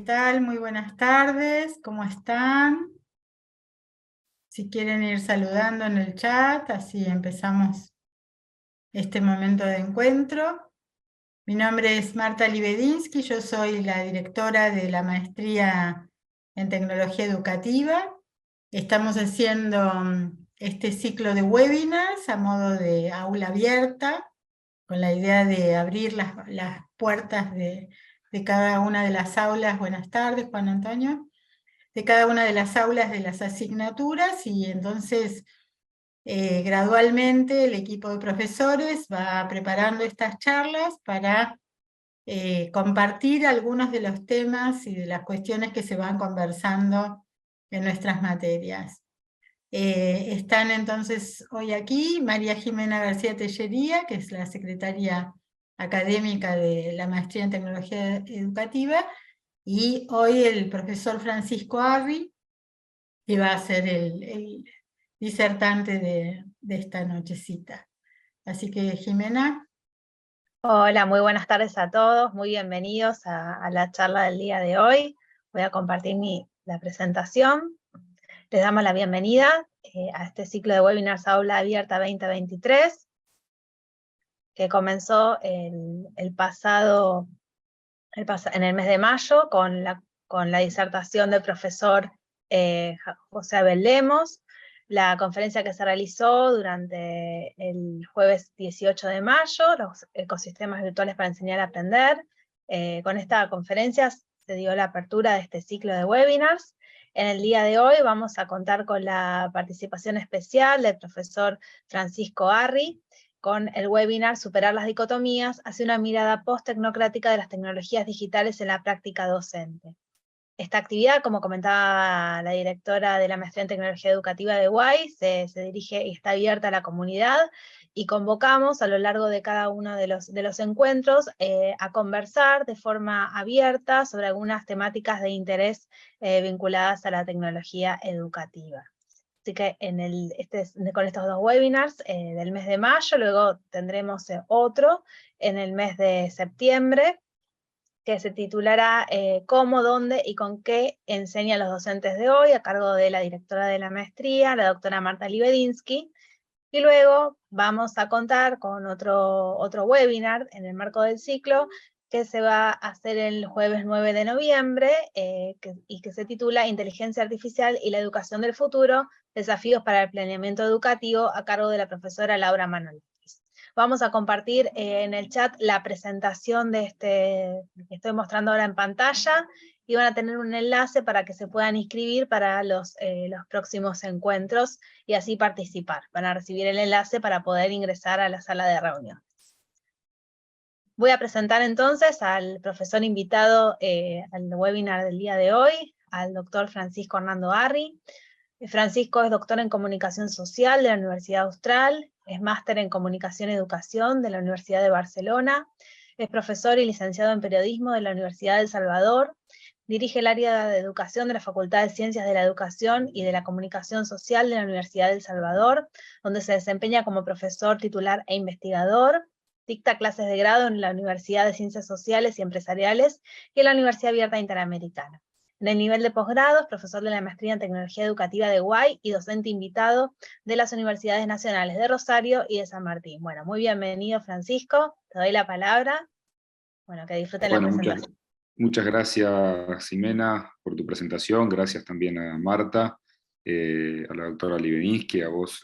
tal? Muy buenas tardes, ¿cómo están? Si quieren ir saludando en el chat, así empezamos este momento de encuentro. Mi nombre es Marta Libedinsky, yo soy la directora de la maestría en tecnología educativa. Estamos haciendo este ciclo de webinars a modo de aula abierta, con la idea de abrir las puertas de cada una de las aulas. Buenas tardes, Juan Antonio. De cada una de las aulas de las asignaturas, y entonces gradualmente el equipo de profesores va preparando estas charlas para compartir algunos de los temas y de las cuestiones que se van conversando en nuestras materias. Están entonces hoy aquí María Jimena García Tellería, que es la secretaria académica de la Maestría en Tecnología Educativa, y hoy el profesor Francisco Arri, que va a ser el disertante de esta nochecita. Así que, Jimena. Hola, muy buenas tardes a todos, muy bienvenidos a la charla del día de hoy. Voy a compartir la presentación. Les damos la bienvenida a este ciclo de webinars Aula Abierta 2023, que comenzó en el mes de mayo con la disertación del profesor José Abel Lemos, la conferencia que se realizó durante el jueves 18 de mayo, los ecosistemas virtuales para enseñar a aprender. Con esta conferencia se dio la apertura de este ciclo de webinars. En el día de hoy vamos a contar con la participación especial del profesor Francisco Arri, con el webinar Superar las dicotomías, hacia una mirada post-tecnocrática de las tecnologías digitales en la práctica docente. Esta actividad, como comentaba la directora de la Maestría en Tecnología Educativa de UAI, se dirige y está abierta a la comunidad, y convocamos a lo largo de cada uno de los encuentros a conversar de forma abierta sobre algunas temáticas de interés vinculadas a la tecnología educativa. Así que con estos dos webinars del mes de mayo, luego tendremos otro en el mes de septiembre, que se titulará Cómo, dónde y con qué enseñan los docentes de hoy, a cargo de la directora de la maestría, la doctora Marta Libedinsky. Y luego vamos a contar con otro webinar en el marco del ciclo, que se va a hacer el jueves 9 de noviembre, y que se titula Inteligencia Artificial y la Educación del Futuro, Desafíos para el Planeamiento Educativo, a cargo de la profesora Laura Manolakis. Vamos a compartir en el chat la presentación de que estoy mostrando ahora en pantalla, y van a tener un enlace para que se puedan inscribir para los próximos encuentros y así participar. Van a recibir el enlace para poder ingresar a la sala de reuniones. Voy a presentar entonces al profesor invitado al webinar del día de hoy, al doctor Francisco Hernando Arri. Francisco es doctor en Comunicación Social de la Universidad Austral, es máster en Comunicación y Educación de la Universidad de Barcelona, es profesor y licenciado en Periodismo de la Universidad de El Salvador, dirige el área de Educación de la Facultad de Ciencias de la Educación y de la Comunicación Social de la Universidad de El Salvador, donde se desempeña como profesor titular e investigador. Dicta clases de grado en la Universidad de Ciencias Sociales y Empresariales y en la Universidad Abierta Interamericana. En el nivel de posgrado es profesor de la Maestría en Tecnología Educativa de UAI y docente invitado de las Universidades Nacionales de Rosario y de San Martín. Bueno, muy bienvenido, Francisco, te doy la palabra. Bueno, que disfruten la presentación. Muchas gracias, Jimena, por tu presentación. Gracias también a Marta, a la doctora Libedinsky, a vos,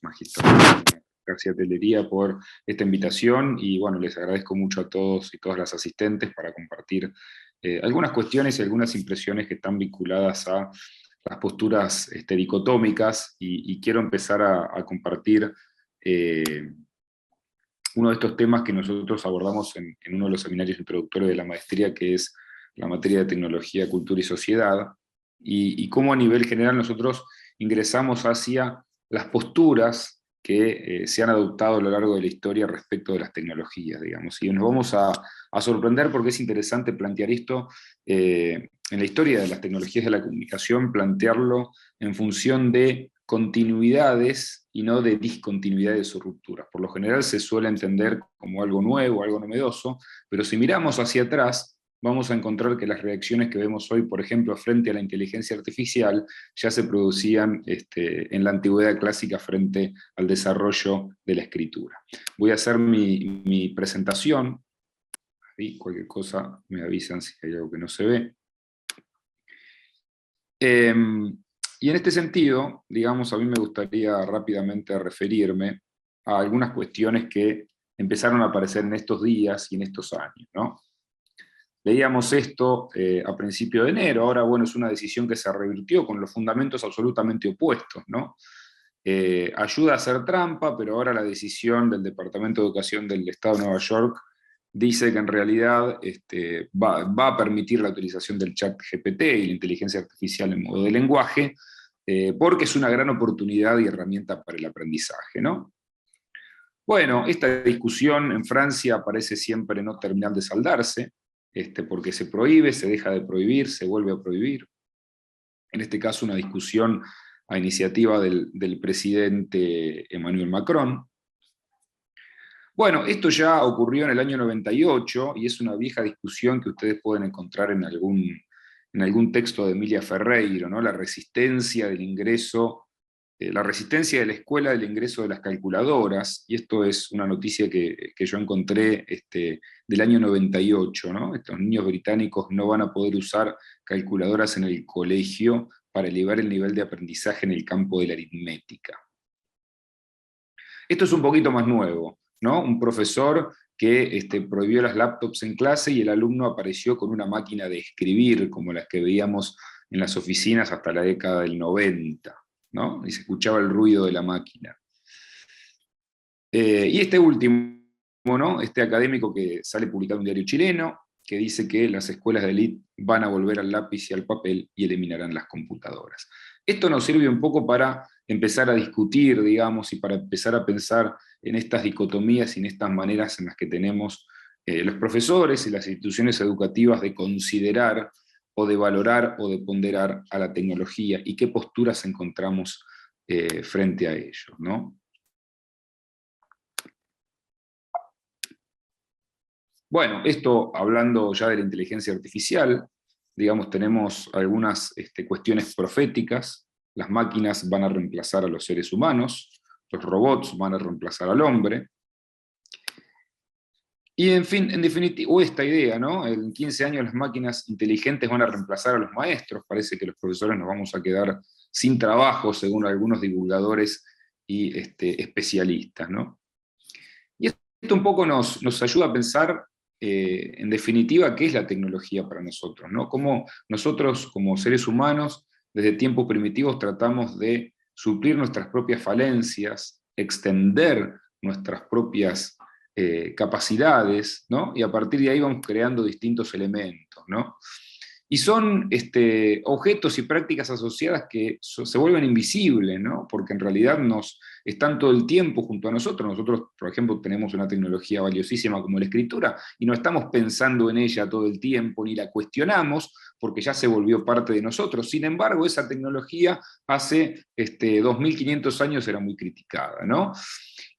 magistrada García Tellería, por esta invitación. Y bueno, les agradezco mucho a todos y todas las asistentes para compartir algunas cuestiones y algunas impresiones que están vinculadas a las posturas dicotómicas. Y quiero empezar a compartir uno de estos temas que nosotros abordamos en uno de los seminarios introductorios de la maestría, que es la materia de tecnología, cultura y sociedad, y cómo a nivel general nosotros ingresamos hacia las posturas que se han adoptado a lo largo de la historia respecto de las tecnologías, digamos. Y nos vamos a sorprender porque es interesante plantear esto en la historia de las tecnologías de la comunicación, plantearlo en función de continuidades y no de discontinuidades o rupturas. Por lo general se suele entender como algo nuevo, algo novedoso, pero si miramos hacia atrás, vamos a encontrar que las reacciones que vemos hoy, por ejemplo, frente a la inteligencia artificial, ya se producían en la antigüedad clásica frente al desarrollo de la escritura. Voy a hacer mi presentación. Ahí cualquier cosa me avisan si hay algo que no se ve. Y en este sentido, digamos, a mí me gustaría rápidamente referirme a algunas cuestiones que empezaron a aparecer en estos días y en estos años, ¿no? Leíamos esto a principio de enero, ahora bueno, es una decisión que se revirtió con los fundamentos absolutamente opuestos, ¿no? Ayuda a hacer trampa, pero ahora la decisión del Departamento de Educación del Estado de Nueva York dice que en realidad va a permitir la utilización del chat GPT y la inteligencia artificial en modo de lenguaje, porque es una gran oportunidad y herramienta para el aprendizaje, ¿no? Bueno, esta discusión en Francia parece siempre no terminar de saldarse, porque se prohíbe, se deja de prohibir, se vuelve a prohibir. En este caso una discusión a iniciativa del presidente Emmanuel Macron. Bueno, esto ya ocurrió en el año 98 y es una vieja discusión que ustedes pueden encontrar en algún texto de Emilia Ferreiro, ¿no? La resistencia del ingreso, la resistencia de la escuela del ingreso de las calculadoras, y esto es una noticia que yo encontré del año 98, ¿no? Estos niños británicos no van a poder usar calculadoras en el colegio para elevar el nivel de aprendizaje en el campo de la aritmética. Esto es un poquito más nuevo, ¿no? Un profesor que prohibió las laptops en clase y el alumno apareció con una máquina de escribir, como las que veíamos en las oficinas hasta la década del 90, ¿no? Y se escuchaba el ruido de la máquina. Y este último, ¿no? Este académico que sale publicado en un diario chileno, que dice que las escuelas de élite van a volver al lápiz y al papel y eliminarán las computadoras. Esto nos sirve un poco para empezar a discutir, digamos, y para empezar a pensar en estas dicotomías y en estas maneras en las que tenemos los profesores y las instituciones educativas de considerar o de valorar o de ponderar a la tecnología y qué posturas encontramos frente a ello, ¿no? Bueno, esto hablando ya de la inteligencia artificial, digamos, tenemos algunas cuestiones proféticas. Las máquinas van a reemplazar a los seres humanos, los robots van a reemplazar al hombre. Y en fin, en definitiva, o esta idea, ¿no? En 15 años las máquinas inteligentes van a reemplazar a los maestros, parece que los profesores nos vamos a quedar sin trabajo, según algunos divulgadores y especialistas, ¿no? Y esto un poco nos ayuda a pensar, en definitiva, qué es la tecnología para nosotros, ¿no? Cómo nosotros, como seres humanos, desde tiempos primitivos tratamos de suplir nuestras propias falencias, extender nuestras propias capacidades, ¿no? Y a partir de ahí vamos creando distintos elementos, ¿no? Y son objetos y prácticas asociadas que se vuelven invisibles, ¿no? Porque en realidad están todo el tiempo junto a nosotros. Nosotros, por ejemplo, tenemos una tecnología valiosísima como la escritura, y no estamos pensando en ella todo el tiempo, ni la cuestionamos, porque ya se volvió parte de nosotros. Sin embargo, esa tecnología hace 2500 años era muy criticada, ¿no?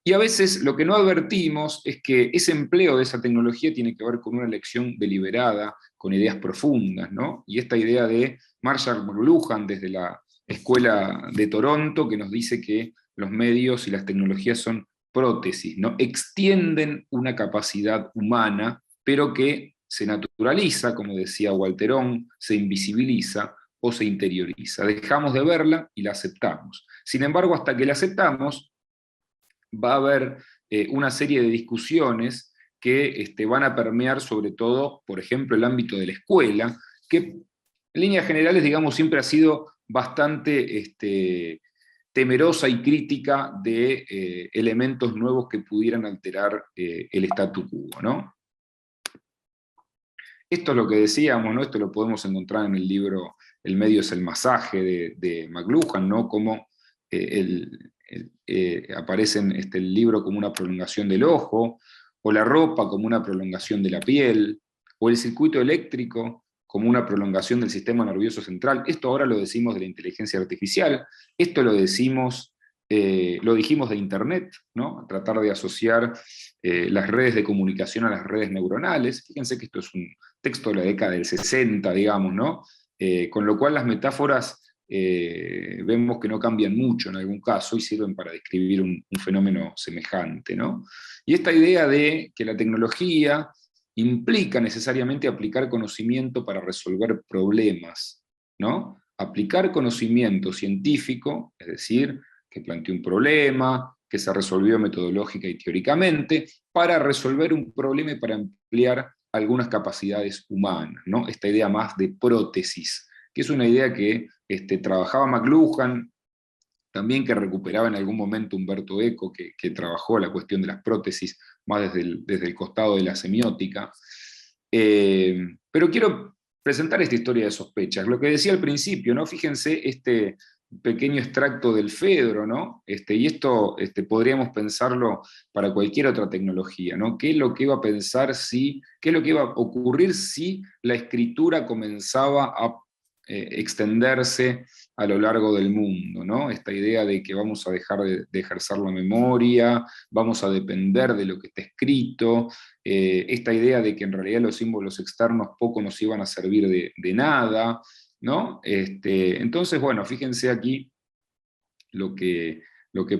Y a veces lo que no advertimos es que ese empleo de esa tecnología tiene que ver con una elección deliberada, con ideas profundas, ¿no? Y esta idea de Marshall McLuhan desde la Escuela de Toronto, que nos dice que los medios y las tecnologías son prótesis, ¿no? Extienden una capacidad humana, pero que se naturaliza, como decía Walterón, se invisibiliza o se interioriza. Dejamos de verla y la aceptamos. Sin embargo, hasta que la aceptamos, va a haber una serie de discusiones que van a permear sobre todo, por ejemplo, el ámbito de la escuela, que en líneas generales, digamos, siempre ha sido bastante temerosa y crítica de elementos nuevos que pudieran alterar el statu quo, ¿no? Esto es lo que decíamos, ¿no? Esto lo podemos encontrar en el libro El medio es el masaje de McLuhan, ¿no? Como aparece en el libro como una prolongación del ojo, o la ropa como una prolongación de la piel, o el circuito eléctrico como una prolongación del sistema nervioso central. Esto ahora lo decimos de la inteligencia artificial, esto lo decimos Lo dijimos de Internet, ¿no? Tratar de asociar las redes de comunicación a las redes neuronales. Fíjense que esto es un texto de la década del 60, digamos, ¿no? Con lo cual las metáforas vemos que no cambian mucho en algún caso y sirven para describir un fenómeno semejante, ¿no? Y esta idea de que la tecnología implica necesariamente aplicar conocimiento para resolver problemas, ¿no? Aplicar conocimiento científico, es decir, que planteó un problema, que se resolvió metodológica y teóricamente, para resolver un problema y para ampliar algunas capacidades humanas, ¿no? Esta idea más de prótesis, que es una idea que trabajaba McLuhan, también que recuperaba en algún momento Umberto Eco, que trabajó la cuestión de las prótesis más desde el costado de la semiótica. Pero quiero presentar esta historia de sospechas. Lo que decía al principio, ¿no? Fíjense este pequeño extracto del Fedro, ¿no? Y esto podríamos pensarlo para cualquier otra tecnología, ¿no? ¿Qué es lo que iba a pensar qué es lo que iba a ocurrir si la escritura comenzaba a extenderse a lo largo del mundo, ¿no? Esta idea de que vamos a dejar de ejercer la memoria, vamos a depender de lo que está escrito, esta idea de que en realidad los símbolos externos poco nos iban a servir de nada, ¿no? Entonces, bueno, fíjense aquí lo que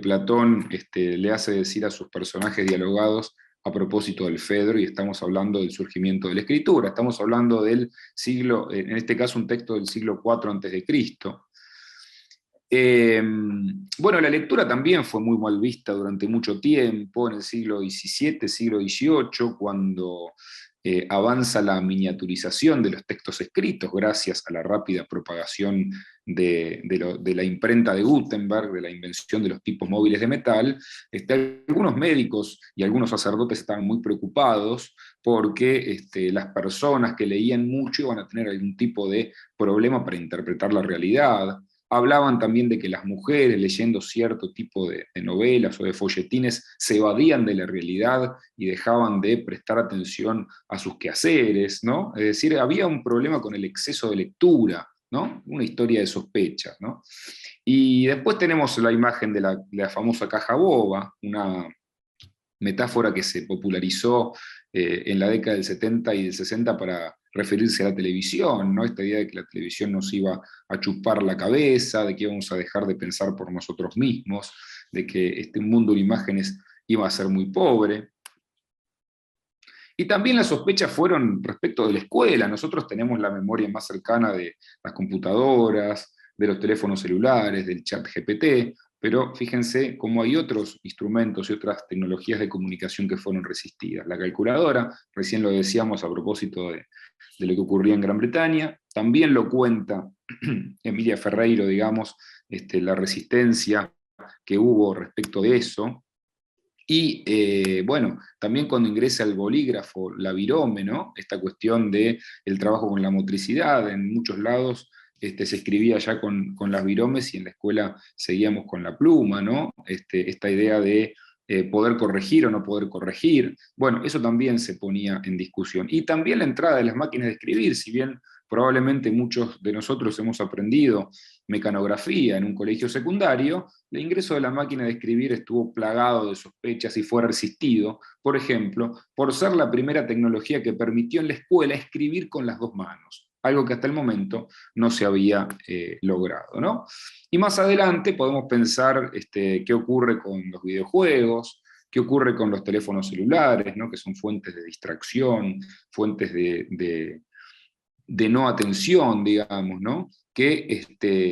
Platón le hace decir a sus personajes dialogados a propósito del Fedro, y estamos hablando del surgimiento de la escritura, estamos hablando del siglo, en este caso un texto del siglo IV a.C. Bueno, la lectura también fue muy mal vista durante mucho tiempo, en el siglo XVII, siglo XVIII, cuando avanza la miniaturización de los textos escritos gracias a la rápida propagación de la imprenta de Gutenberg, de la invención de los tipos móviles de metal. Algunos médicos y algunos sacerdotes estaban muy preocupados porque las personas que leían mucho iban a tener algún tipo de problema para interpretar la realidad. Hablaban también de que las mujeres leyendo cierto tipo de novelas o de folletines se evadían de la realidad y dejaban de prestar atención a sus quehaceres, ¿no? Es decir, había un problema con el exceso de lectura, ¿no? Una historia de sospechas, ¿no? Y después tenemos la imagen de la famosa caja boba, una metáfora que se popularizó en la década del 70 y del 60 para referirse a la televisión, ¿no? Esta idea de que la televisión nos iba a chupar la cabeza, de que íbamos a dejar de pensar por nosotros mismos, de que este mundo de imágenes iba a ser muy pobre. Y también las sospechas fueron respecto de la escuela. Nosotros tenemos la memoria más cercana de las computadoras, de los teléfonos celulares, del chat GPT, pero fíjense cómo hay otros instrumentos y otras tecnologías de comunicación que fueron resistidas. La calculadora, recién lo decíamos a propósito de lo que ocurría en Gran Bretaña, también lo cuenta Emilia Ferreiro, digamos, la resistencia que hubo respecto de eso. Y bueno, también cuando ingresa el bolígrafo, la virome, ¿no? Esta cuestión del trabajo con la motricidad, en muchos lados se escribía ya con las viromes y en la escuela seguíamos con la pluma, ¿no? Esta idea de poder corregir o no poder corregir, bueno, eso también se ponía en discusión. Y también la entrada de las máquinas de escribir, si bien probablemente muchos de nosotros hemos aprendido mecanografía en un colegio secundario, el ingreso de la máquina de escribir estuvo plagado de sospechas y fue resistido, por ejemplo, por ser la primera tecnología que permitió en la escuela escribir con las dos manos, algo que hasta el momento no se había logrado, ¿no? Y más adelante podemos pensar qué ocurre con los videojuegos, qué ocurre con los teléfonos celulares, ¿no? Que son fuentes de distracción, fuentes de no atención, digamos, ¿no? Que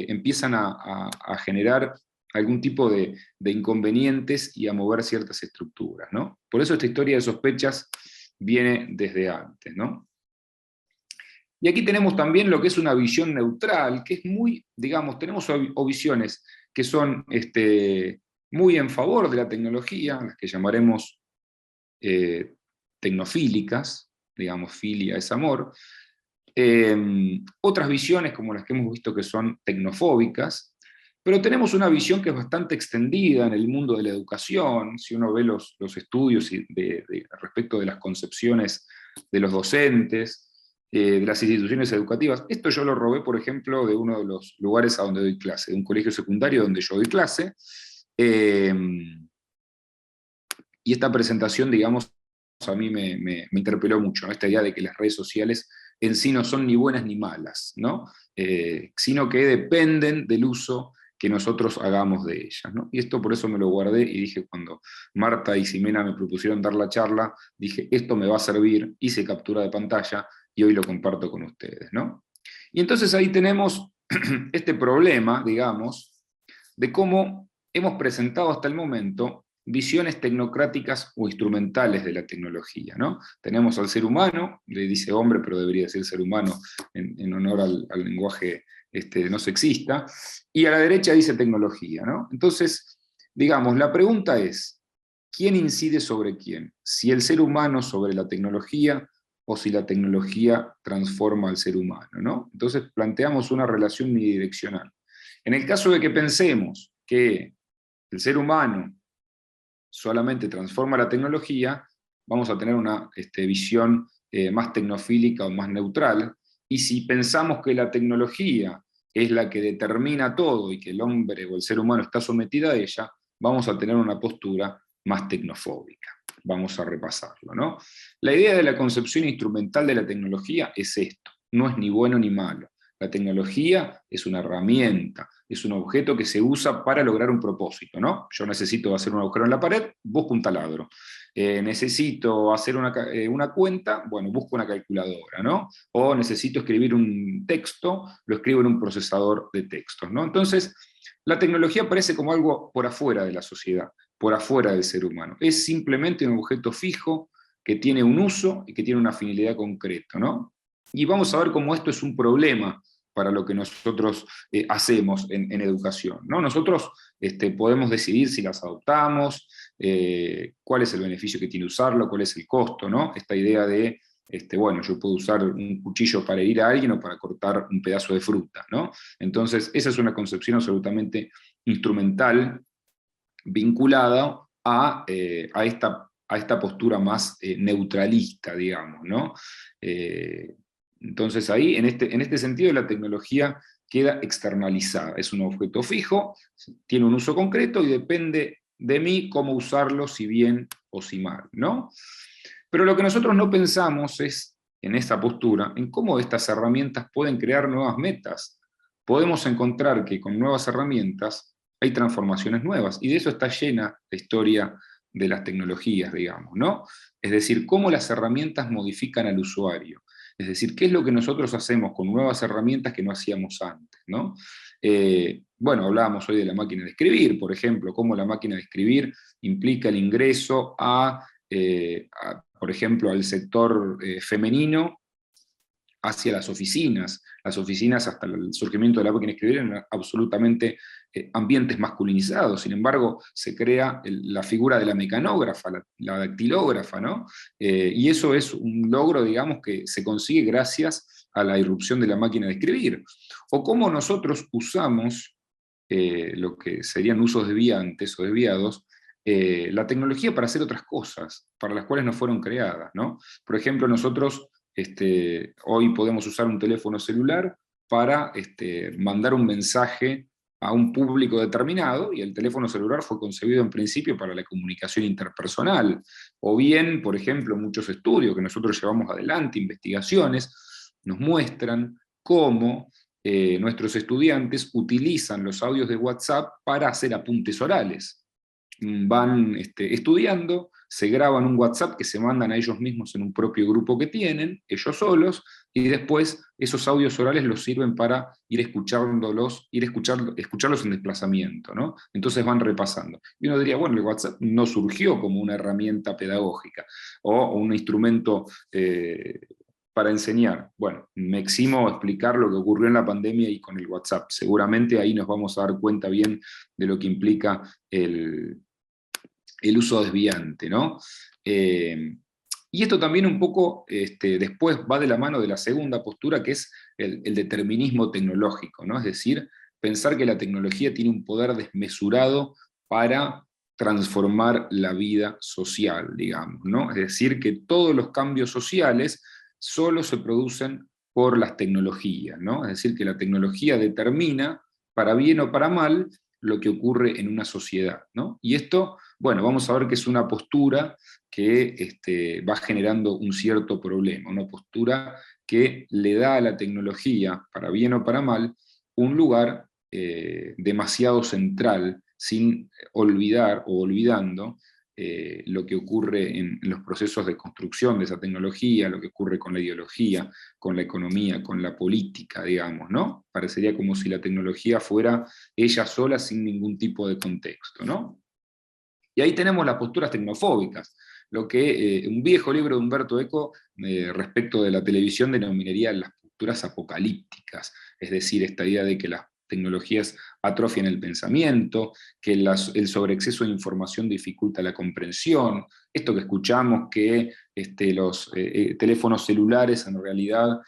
empiezan a generar algún tipo de inconvenientes y a mover ciertas estructuras, ¿no? Por eso esta historia de sospechas viene desde antes, ¿no? Y aquí tenemos también lo que es una visión neutral, que es muy, digamos, tenemos visiones que son muy en favor de la tecnología, las que llamaremos tecnofílicas, digamos, filia es amor. Otras visiones como las que hemos visto que son tecnofóbicas, pero tenemos una visión que es bastante extendida en el mundo de la educación. Si uno ve los estudios respecto de las concepciones de los docentes, de las instituciones educativas, esto yo lo robé, por ejemplo, de uno de los lugares a donde doy clase, de un colegio secundario donde yo doy clase, Y esta presentación, digamos, a mí me interpeló mucho, ¿no? Esta idea de que las redes sociales en sí no son ni buenas ni malas, ¿no? Sino que dependen del uso que nosotros hagamos de ellas, ¿no? Y esto por eso me lo guardé y dije, cuando Marta y Ximena me propusieron dar la charla, dije, esto me va a servir, hice captura de pantalla y hoy lo comparto con ustedes, ¿no? Y entonces ahí tenemos este problema, digamos, de cómo hemos presentado hasta el momento visiones tecnocráticas o instrumentales de la tecnología, ¿no? Tenemos al ser humano, le dice hombre, pero debería decir ser humano en honor al lenguaje no sexista, y a la derecha dice tecnología, ¿no? Entonces, digamos, la pregunta es, ¿quién incide sobre quién? ¿Si el ser humano sobre la tecnología o si la tecnología transforma al ser humano, ¿no? Entonces planteamos una relación unidireccional. En el caso de que pensemos que el ser humano solamente transforma la tecnología, vamos a tener una visión más tecnofílica o más neutral, y si pensamos que la tecnología es la que determina todo y que el hombre o el ser humano está sometido a ella, vamos a tener una postura más tecnofóbica. Vamos a repasarlo, ¿no? La idea de la concepción instrumental de la tecnología es esto, no es ni bueno ni malo. La tecnología es una herramienta, es un objeto que se usa para lograr un propósito, ¿no? Yo necesito hacer un agujero en la pared, busco un taladro. Necesito hacer una cuenta, bueno, busco una calculadora, ¿no? O necesito escribir un texto, lo escribo en un procesador de textos, ¿no? Entonces, la tecnología parece como algo por afuera de la sociedad, por afuera del ser humano. Es simplemente un objeto fijo que tiene un uso y que tiene una finalidad concreta, ¿no? Y vamos a ver cómo esto es un problema para lo que nosotros hacemos en educación, ¿no? Nosotros podemos decidir si las adoptamos, cuál es el beneficio que tiene usarlo, cuál es el costo, ¿no? Esta idea de, bueno, yo puedo usar un cuchillo para herir a alguien o para cortar un pedazo de fruta, ¿no? Entonces, esa es una concepción absolutamente instrumental, vinculada a esta postura más neutralista, digamos, ¿no? Entonces ahí, en este sentido, la tecnología queda externalizada. Es un objeto fijo, tiene un uso concreto y depende de mí cómo usarlo, si bien o si mal, ¿no? Pero lo que nosotros no pensamos es, en esta postura, en cómo estas herramientas pueden crear nuevas metas. Podemos encontrar que con nuevas herramientas hay transformaciones nuevas, y de eso está llena la historia de las tecnologías, digamos, ¿no? Es decir, cómo las herramientas modifican al usuario. Es decir, ¿qué es lo que nosotros hacemos con nuevas herramientas que no hacíamos antes, ¿no? Bueno, hablábamos hoy de la máquina de escribir, por ejemplo, cómo la máquina de escribir implica el ingreso por ejemplo, al sector femenino hacia las oficinas. Las oficinas, hasta el surgimiento de la máquina de escribir, eran absolutamente ambientes masculinizados. Sin embargo, se crea la figura de la mecanógrafa, la dactilógrafa, ¿no? Y eso es un logro, digamos, que se consigue gracias a la irrupción de la máquina de escribir. O cómo nosotros usamos lo que serían usos desviantes o desviados, la tecnología para hacer otras cosas, para las cuales no fueron creadas, ¿no? Por ejemplo, nosotros hoy podemos usar un teléfono celular para mandar un mensaje a un público determinado, y el teléfono celular fue concebido en principio para la comunicación interpersonal. O bien, por ejemplo, muchos estudios que nosotros llevamos adelante, investigaciones, nos muestran cómo nuestros estudiantes utilizan los audios de WhatsApp para hacer apuntes orales. Van estudiando, se graban un WhatsApp que se mandan a ellos mismos en un propio grupo que tienen, ellos solos, y después esos audios orales los sirven para escucharlos en desplazamiento, ¿no? Entonces van repasando. Y uno diría, bueno, el WhatsApp no surgió como una herramienta pedagógica o un instrumento para enseñar. Bueno, me eximo a explicar lo que ocurrió en la pandemia y con el WhatsApp. Seguramente ahí nos vamos a dar cuenta bien de lo que implica el uso desviante, ¿no? Y esto también un poco después va de la mano de la segunda postura, que es el determinismo tecnológico, ¿no? Es decir, pensar que la tecnología tiene un poder desmesurado para transformar la vida social, digamos, ¿no? Es decir, que todos los cambios sociales solo se producen por las tecnologías, ¿no? Es decir, que la tecnología determina, para bien o para mal, lo que ocurre en una sociedad, ¿no? Y esto, bueno, vamos a ver que es una postura que va generando un cierto problema, una postura que le da a la tecnología, para bien o para mal, un lugar demasiado central, sin olvidar o olvidando lo que ocurre en los procesos de construcción de esa tecnología, lo que ocurre con la ideología, con la economía, con la política, digamos, ¿no? Parecería como si la tecnología fuera ella sola sin ningún tipo de contexto, ¿no? Y ahí tenemos las posturas tecnofóbicas, lo que un viejo libro de Umberto Eco respecto de la televisión denominaría las posturas apocalípticas, es decir, esta idea de que las tecnologías atrofian el pensamiento, que el sobreexceso de información dificulta la comprensión, esto que escuchamos que los teléfonos celulares en realidad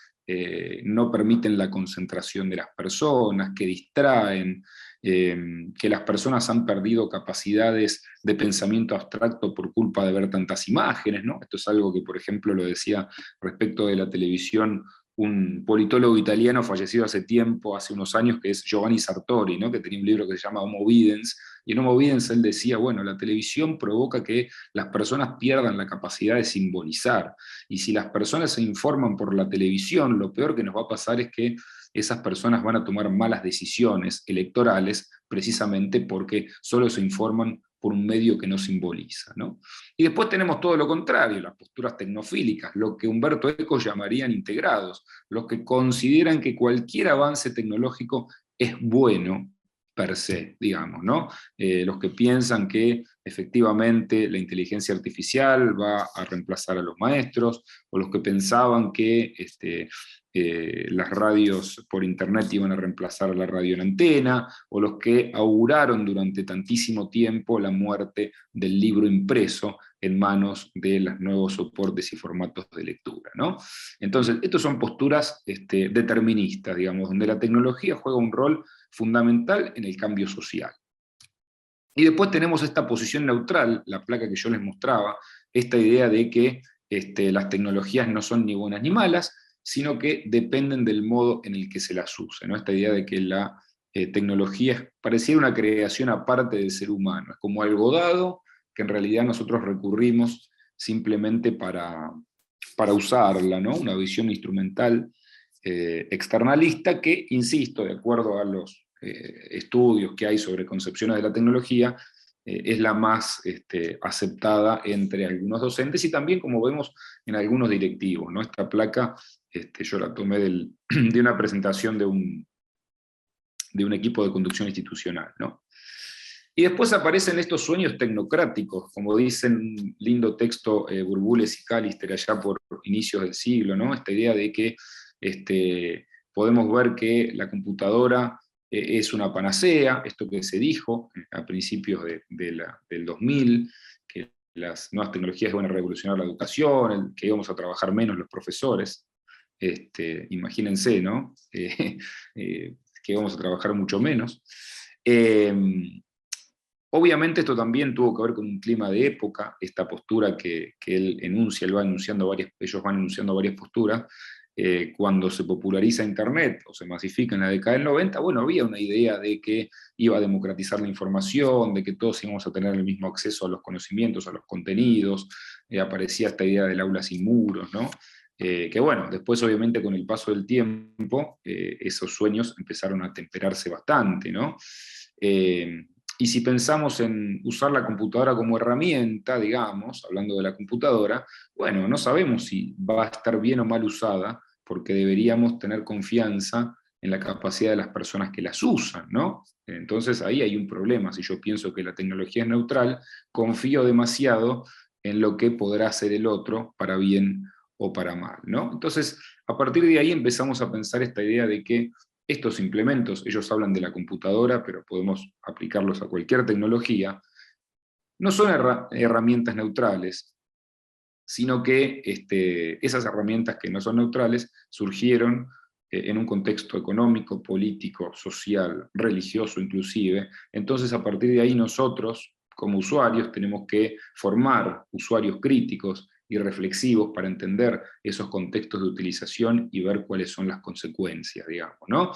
no permiten la concentración de las personas, que distraen, que las personas han perdido capacidades de pensamiento abstracto por culpa de ver tantas imágenes, ¿no? Esto es algo que, por ejemplo, lo decía respecto de la televisión un politólogo italiano fallecido hace tiempo, hace unos años, que es Giovanni Sartori, ¿no? Que tenía un libro que se llama Homo Videns, y en Homo Videns él decía, bueno, la televisión provoca que las personas pierdan la capacidad de simbolizar, y si las personas se informan por la televisión, lo peor que nos va a pasar es que esas personas van a tomar malas decisiones electorales precisamente porque solo se informan por un medio que no simboliza, ¿no? Y después tenemos todo lo contrario, las posturas tecnofílicas, lo que Umberto Eco llamarían integrados, los que consideran que cualquier avance tecnológico es bueno per se, digamos, ¿no? Los que piensan que efectivamente la inteligencia artificial va a reemplazar a los maestros, o los que pensaban que las radios por internet iban a reemplazar a la radio en antena, o los que auguraron durante tantísimo tiempo la muerte del libro impreso en manos de los nuevos soportes y formatos de lectura, ¿no? Entonces, estas son posturas deterministas, digamos, donde la tecnología juega un rol fundamental en el cambio social. Y después tenemos esta posición neutral, la placa que yo les mostraba, esta idea de que las tecnologías no son ni buenas ni malas, sino que dependen del modo en el que se las use, ¿no? Esta idea de que la tecnología pareciera una creación aparte del ser humano, es como algo dado que en realidad nosotros recurrimos simplemente para usarla, ¿no? Una visión instrumental externalista que, insisto, de acuerdo a los estudios que hay sobre concepciones de la tecnología, es la más aceptada entre algunos docentes y también, como vemos, en algunos directivos, ¿no? Esta placa yo la tomé de una presentación de un equipo de conducción institucional, ¿no? Y después aparecen estos sueños tecnocráticos, como dicen un lindo texto Burbules y Callister allá por inicios del siglo, ¿no? Esta idea de que podemos ver que la computadora es una panacea, esto que se dijo a principios del 2000, que las nuevas tecnologías van a revolucionar la educación, que íbamos a trabajar menos los profesores. Imagínense, ¿no? Que íbamos a trabajar mucho menos. Obviamente esto también tuvo que ver con un clima de época, esta postura que él enuncia, ellos van enunciando varias posturas. Cuando se populariza Internet o se masifica en la década del 90, bueno, había una idea de que iba a democratizar la información, de que todos íbamos a tener el mismo acceso a los conocimientos, a los contenidos, aparecía esta idea del aula sin muros, ¿no? Que bueno, después obviamente con el paso del tiempo, esos sueños empezaron a temperarse bastante, ¿no? Y si pensamos en usar la computadora como herramienta, digamos, hablando de la computadora, bueno, no sabemos si va a estar bien o mal usada, porque deberíamos tener confianza en la capacidad de las personas que las usan, ¿no? Entonces ahí hay un problema. Si yo pienso que la tecnología es neutral, confío demasiado en lo que podrá hacer el otro para bien o para mal, ¿no? Entonces, a partir de ahí empezamos a pensar esta idea de que estos implementos, ellos hablan de la computadora, pero podemos aplicarlos a cualquier tecnología, no son herramientas neutrales, sino que esas herramientas que no son neutrales surgieron en un contexto económico, político, social, religioso inclusive. Entonces, a partir de ahí nosotros, como usuarios, tenemos que formar usuarios críticos y reflexivos para entender esos contextos de utilización y ver cuáles son las consecuencias, digamos, ¿no?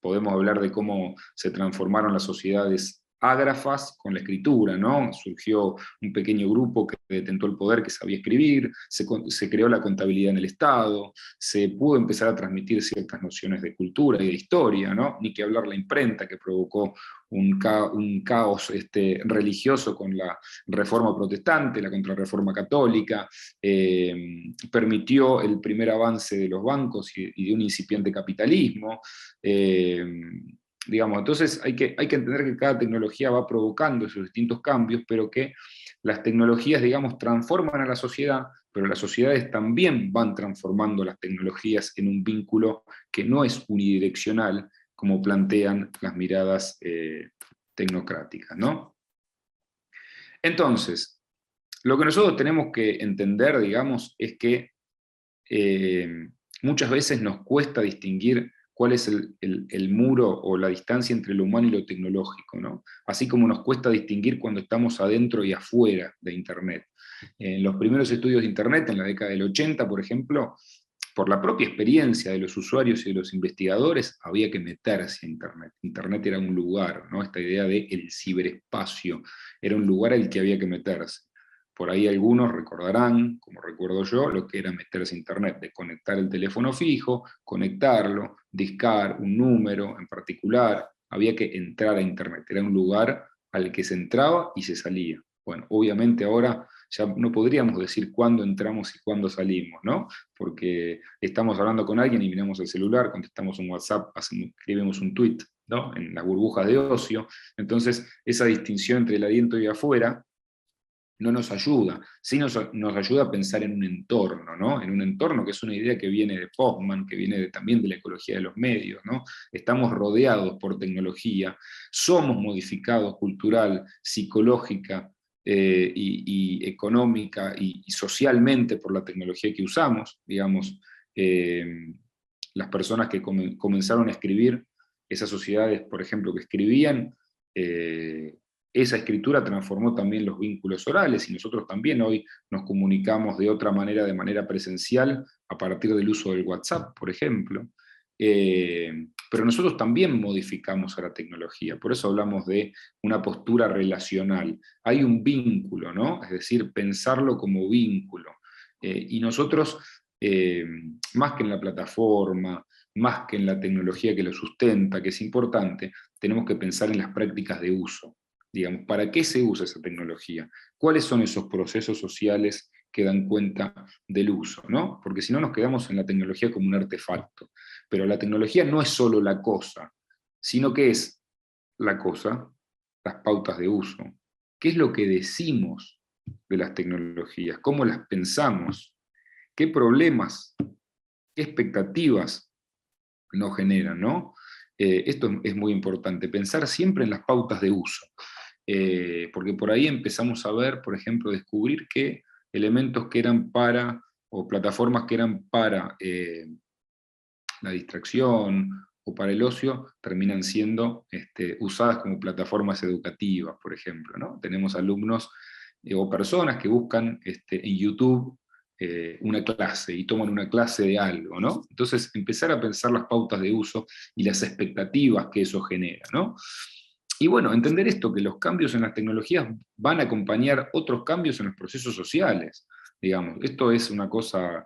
podemos hablar de cómo se transformaron las sociedades ágrafas con la escritura, ¿no? Surgió un pequeño grupo que detentó el poder, que sabía escribir, se creó la contabilidad en el Estado, se pudo empezar a transmitir ciertas nociones de cultura y de historia, ¿no? Ni que hablar la imprenta, que provocó un caos religioso con la reforma protestante, la contrarreforma católica, permitió el primer avance de los bancos y de un incipiente capitalismo. Digamos, entonces hay que entender que cada tecnología va provocando esos distintos cambios, pero que las tecnologías, digamos, transforman a la sociedad, pero las sociedades también van transformando las tecnologías en un vínculo que no es unidireccional, como plantean las miradas tecnocráticas, ¿no? Entonces, lo que nosotros tenemos que entender, digamos, es que muchas veces nos cuesta distinguir cuál es el muro o la distancia entre lo humano y lo tecnológico, ¿no? Así como nos cuesta distinguir cuando estamos adentro y afuera de Internet. En los primeros estudios de Internet, en la década del 80, por ejemplo, por la propia experiencia de los usuarios y de los investigadores, había que meterse a Internet. Internet era un lugar, ¿no? Esta idea de el ciberespacio, era un lugar al que había que meterse. Por ahí algunos recordarán, como recuerdo yo, lo que era meterse a Internet, de conectar el teléfono fijo, conectarlo, discar un número en particular, había que entrar a Internet, era un lugar al que se entraba y se salía. Bueno, obviamente ahora ya no podríamos decir cuándo entramos y cuándo salimos, ¿no? Porque estamos hablando con alguien y miramos el celular, contestamos un WhatsApp, escribimos un tweet, ¿no? En las burbujas de ocio. Entonces, esa distinción entre el adentro y afuera no nos ayuda, sí nos ayuda a pensar en un entorno, ¿no? En un entorno que es una idea que viene de Postman, que viene también de la ecología de los medios, ¿no? Estamos rodeados por tecnología, somos modificados cultural, psicológica y económica y socialmente por la tecnología que usamos, digamos, las personas que comenzaron a escribir, esas sociedades, por ejemplo, que escribían, esa escritura transformó también los vínculos orales, y nosotros también hoy nos comunicamos de otra manera, de manera presencial, a partir del uso del WhatsApp, por ejemplo. Pero nosotros también modificamos a la tecnología, por eso hablamos de una postura relacional. Hay un vínculo, ¿no? Es decir, pensarlo como vínculo. Y nosotros, más que en la plataforma, más que en la tecnología que lo sustenta, que es importante, tenemos que pensar en las prácticas de uso. Digamos, ¿para qué se usa esa tecnología? ¿Cuáles son esos procesos sociales que dan cuenta del uso, ¿no? Porque si no nos quedamos en la tecnología como un artefacto. Pero la tecnología no es solo la cosa, sino que es la cosa, las pautas de uso. ¿Qué es lo que decimos de las tecnologías? ¿Cómo las pensamos? ¿Qué problemas, qué expectativas nos generan, ¿no? Esto es muy importante, pensar siempre en las pautas de uso. Porque por ahí empezamos a ver, por ejemplo, descubrir que elementos que eran para, o plataformas que eran para la distracción o para el ocio, terminan siendo usadas como plataformas educativas, por ejemplo, ¿no? Tenemos alumnos o personas que buscan en YouTube una clase y toman una clase de algo, ¿no? Entonces, empezar a pensar las pautas de uso y las expectativas que eso genera, ¿no? Y bueno, entender esto, que los cambios en las tecnologías van a acompañar otros cambios en los procesos sociales, digamos. Esto es una cosa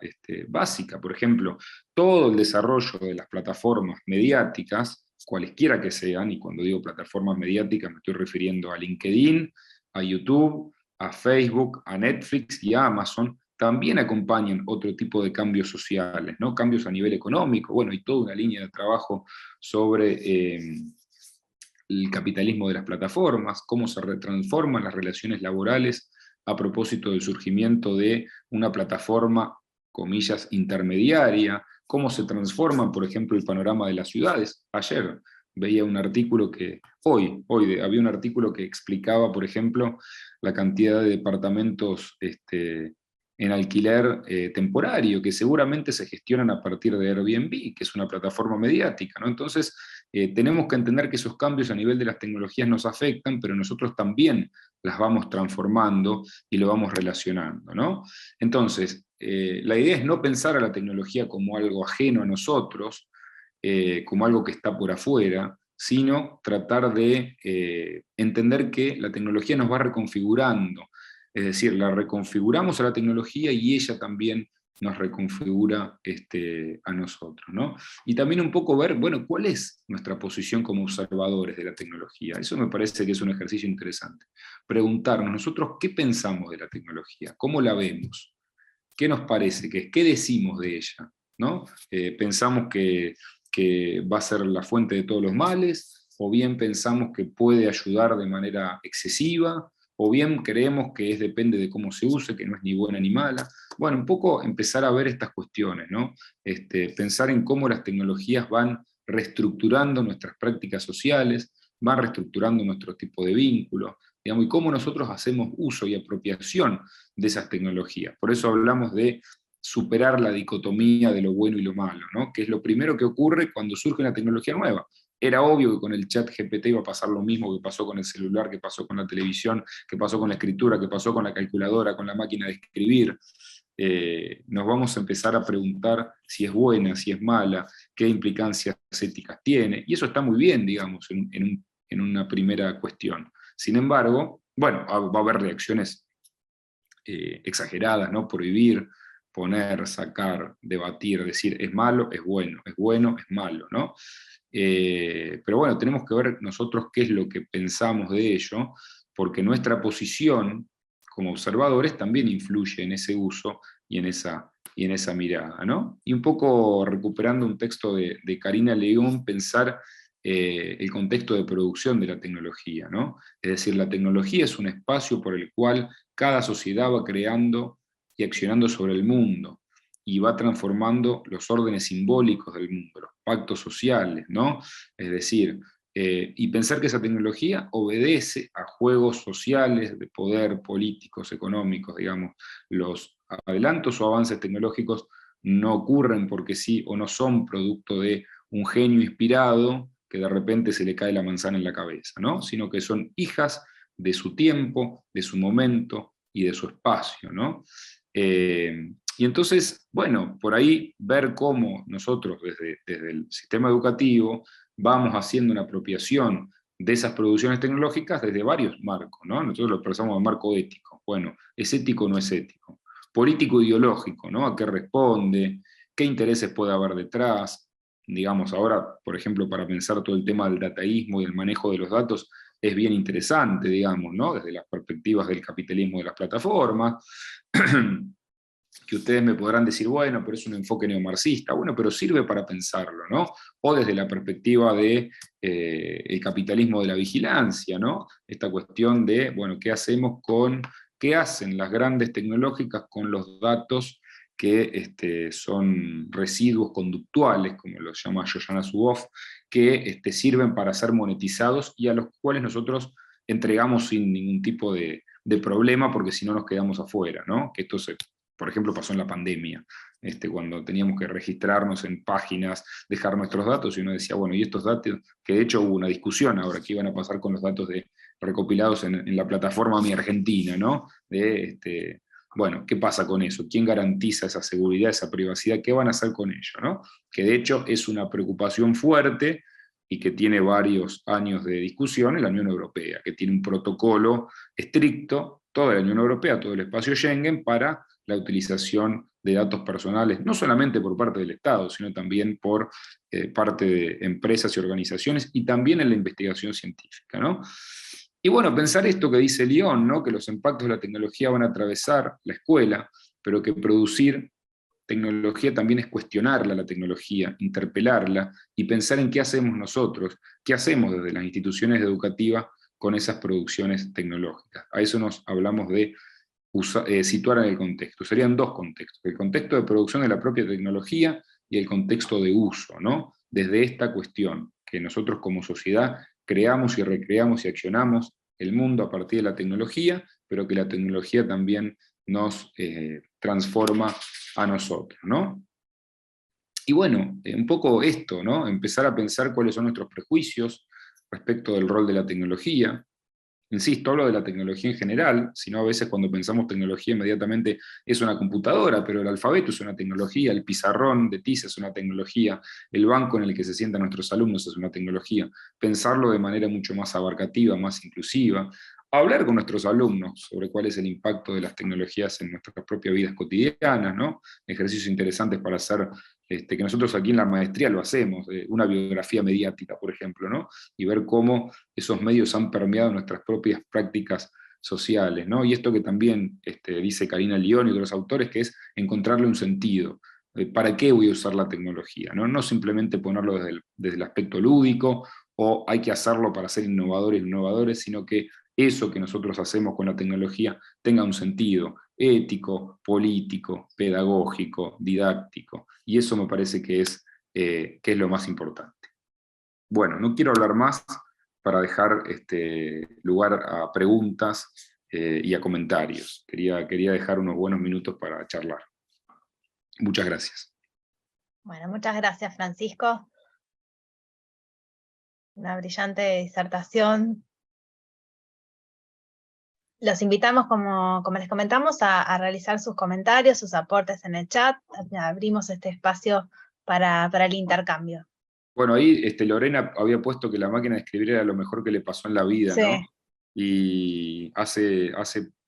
básica. Por ejemplo, todo el desarrollo de las plataformas mediáticas, cualesquiera que sean, y cuando digo plataformas mediáticas me estoy refiriendo a LinkedIn, a YouTube, a Facebook, a Netflix y a Amazon, también acompañan otro tipo de cambios sociales, ¿no? Cambios a nivel económico, bueno, y toda una línea de trabajo sobre el capitalismo de las plataformas, cómo se retransforman las relaciones laborales a propósito del surgimiento de una plataforma, comillas, intermediaria, cómo se transforma, por ejemplo, el panorama de las ciudades. Ayer veía un artículo que, hoy había un artículo que explicaba, por ejemplo, la cantidad de departamentos en alquiler temporario, que seguramente se gestionan a partir de Airbnb, que es una plataforma mediática, ¿no? Entonces, tenemos que entender que esos cambios a nivel de las tecnologías nos afectan, pero nosotros también las vamos transformando y lo vamos relacionando, ¿no? Entonces, la idea es no pensar a la tecnología como algo ajeno a nosotros, como algo que está por afuera, sino tratar de entender que la tecnología nos va reconfigurando. Es decir, la reconfiguramos a la tecnología y ella también nos reconfigura a nosotros, ¿no? Y también un poco ver, bueno, cuál es nuestra posición como observadores de la tecnología. Eso me parece que es un ejercicio interesante. Preguntarnos nosotros qué pensamos de la tecnología, cómo la vemos, qué nos parece que es, qué decimos de ella, ¿no? Pensamos que va a ser la fuente de todos los males, o bien pensamos que puede ayudar de manera excesiva, o bien creemos que depende de cómo se use, que no es ni buena ni mala. Bueno, un poco empezar a ver estas cuestiones, ¿no? Pensar en cómo las tecnologías van reestructurando nuestras prácticas sociales, van reestructurando nuestro tipo de vínculos, digamos, y cómo nosotros hacemos uso y apropiación de esas tecnologías. Por eso hablamos de superar la dicotomía de lo bueno y lo malo, ¿no? Que es lo primero que ocurre cuando surge una tecnología nueva. Era obvio que con el chat GPT iba a pasar lo mismo que pasó con el celular, que pasó con la televisión, que pasó con la escritura, que pasó con la calculadora, con la máquina de escribir. Nos vamos a empezar a preguntar si es buena, si es mala, qué implicancias éticas tiene, y eso está muy bien, digamos, en una primera cuestión. Sin embargo, bueno, va a haber reacciones exageradas, ¿no? Prohibir, poner, sacar, debatir, decir es malo, es bueno, es malo, ¿no? Pero bueno, tenemos que ver nosotros qué es lo que pensamos de ello, porque nuestra posición como observadores también influye en ese uso y en esa mirada, ¿no? Y un poco recuperando un texto de Karina León, pensar el contexto de producción de la tecnología, ¿no? Es decir, la tecnología es un espacio por el cual cada sociedad va creando y accionando sobre el mundo, y va transformando los órdenes simbólicos del mundo, los pactos sociales, ¿no? Es decir, y pensar que esa tecnología obedece a juegos sociales de poder, políticos, económicos, digamos, los adelantos o avances tecnológicos no ocurren porque sí, o no son producto de un genio inspirado que de repente se le cae la manzana en la cabeza, ¿no? Sino que son hijas de su tiempo, de su momento y de su espacio, ¿no? Y entonces, bueno, por ahí ver cómo nosotros desde el sistema educativo vamos haciendo una apropiación de esas producciones tecnológicas desde varios marcos, ¿no? Nosotros lo expresamos en marco ético. Bueno, ¿es ético o no es ético? Político ideológico, ¿no? ¿A qué responde? ¿Qué intereses puede haber detrás? Digamos, ahora, por ejemplo, para pensar todo el tema del dataísmo y el manejo de los datos, es bien interesante, digamos, ¿no? Desde las perspectivas del capitalismo de las plataformas, que ustedes me podrán decir, bueno, pero es un enfoque neomarxista, bueno, pero sirve para pensarlo, ¿no? O desde la perspectiva de el capitalismo de la vigilancia, ¿no? Esta cuestión de, bueno, qué hacen las grandes tecnológicas con los datos que son residuos conductuales, como los llama Shoshana Zuboff, que sirven para ser monetizados y a los cuales nosotros entregamos sin ningún tipo de problema, porque si no nos quedamos afuera, ¿no? Que esto por ejemplo, pasó en la pandemia, cuando teníamos que registrarnos en páginas, dejar nuestros datos, y uno decía, bueno, y estos datos, que de hecho hubo una discusión ahora, qué iban a pasar con los datos recopilados en la plataforma Mi Argentina, ¿no? Bueno, ¿qué pasa con eso? ¿Quién garantiza esa seguridad, esa privacidad? ¿Qué van a hacer con ello, ¿no? Que de hecho es una preocupación fuerte y que tiene varios años de discusión en la Unión Europea, que tiene un protocolo estricto, toda la Unión Europea, todo el espacio Schengen, para la utilización de datos personales, no solamente por parte del Estado, sino también por parte de empresas y organizaciones, y también en la investigación científica, ¿no? Y bueno, pensar esto que dice León, ¿no? Que los impactos de la tecnología van a atravesar la escuela, pero que producir tecnología también es cuestionarla, la tecnología, interpelarla, y pensar en qué hacemos nosotros, qué hacemos desde las instituciones educativas con esas producciones tecnológicas. A eso nos hablamos de situar en el contexto. Serían dos contextos: el contexto de producción de la propia tecnología y el contexto de uso, ¿no? Desde esta cuestión, que nosotros como sociedad creamos y recreamos y accionamos el mundo a partir de la tecnología, pero que la tecnología también nos transforma a nosotros, ¿no? Y bueno, un poco esto, ¿no? Empezar a pensar cuáles son nuestros prejuicios respecto del rol de la tecnología, Insisto, hablo de la tecnología en general, sino a veces cuando pensamos tecnología inmediatamente es una computadora, pero el alfabeto es una tecnología, el pizarrón de tiza es una tecnología, el banco en el que se sientan nuestros alumnos es una tecnología. Pensarlo de manera mucho más abarcativa, más inclusiva. Hablar con nuestros alumnos sobre cuál es el impacto de las tecnologías en nuestras propias vidas cotidianas, ¿no? Ejercicios interesantes para hacer, que nosotros aquí en la maestría lo hacemos, una biografía mediática, por ejemplo, ¿no? Y ver cómo esos medios han permeado nuestras propias prácticas sociales, ¿no? Y esto que también dice Karina León y otros autores, que es encontrarle un sentido. ¿Para qué voy a usar la tecnología? No, no simplemente ponerlo desde el aspecto lúdico, o hay que hacerlo para ser innovadores, sino que eso que nosotros hacemos con la tecnología tenga un sentido ético, político, pedagógico, didáctico. Y eso me parece que es lo más importante. Bueno, no quiero hablar más para dejar lugar a preguntas y a comentarios. Quería dejar unos buenos minutos para charlar. Muchas gracias. Bueno, muchas gracias, Francisco. Una brillante disertación. Los invitamos, como les comentamos, a realizar sus comentarios, sus aportes en el chat. Abrimos este espacio para el intercambio. Bueno, ahí Lorena había puesto que la máquina de escribir era lo mejor que le pasó en la vida, Sí. ¿no? Y hace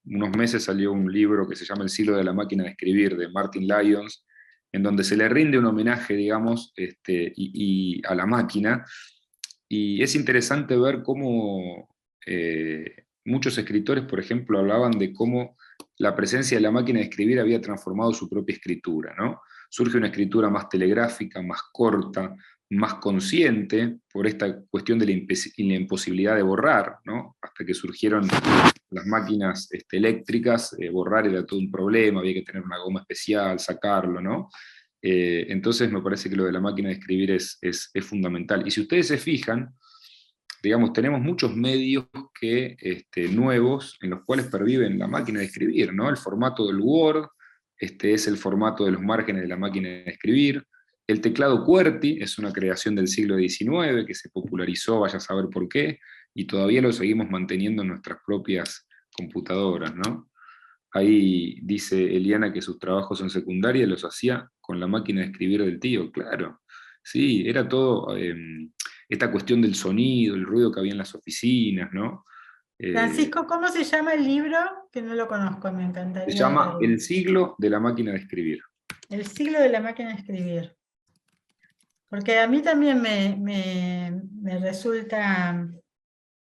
unos meses salió un libro que se llama El siglo de la máquina de escribir, de Martin Lyons, en donde se le rinde un homenaje, digamos, y a la máquina. Y es interesante ver cómo muchos escritores, por ejemplo, hablaban de cómo la presencia de la máquina de escribir había transformado su propia escritura, ¿no? Surge una escritura más telegráfica, más corta, más consciente, por esta cuestión de la imposibilidad de borrar, ¿no? Hasta que surgieron las máquinas eléctricas, borrar era todo un problema, había que tener una goma especial, sacarlo, ¿no? Entonces me parece que lo de la máquina de escribir es fundamental. Y si ustedes se fijan, digamos, tenemos muchos medios nuevos en los cuales perviven la máquina de escribir, ¿no? El formato del Word, es el formato de los márgenes de la máquina de escribir. El teclado QWERTY es una creación del siglo XIX que se popularizó, vaya a saber por qué, y todavía lo seguimos manteniendo en nuestras propias computadoras, ¿no? Ahí dice Eliana que sus trabajos en secundaria los hacía con la máquina de escribir del tío, claro. Sí, era todo esta cuestión del sonido, el ruido que había en las oficinas, ¿no? Francisco, ¿cómo se llama el libro? Que no lo conozco, me Se encantaría llama leerlo. El siglo de la máquina de escribir. El siglo de la máquina de escribir. Porque a mí también me resulta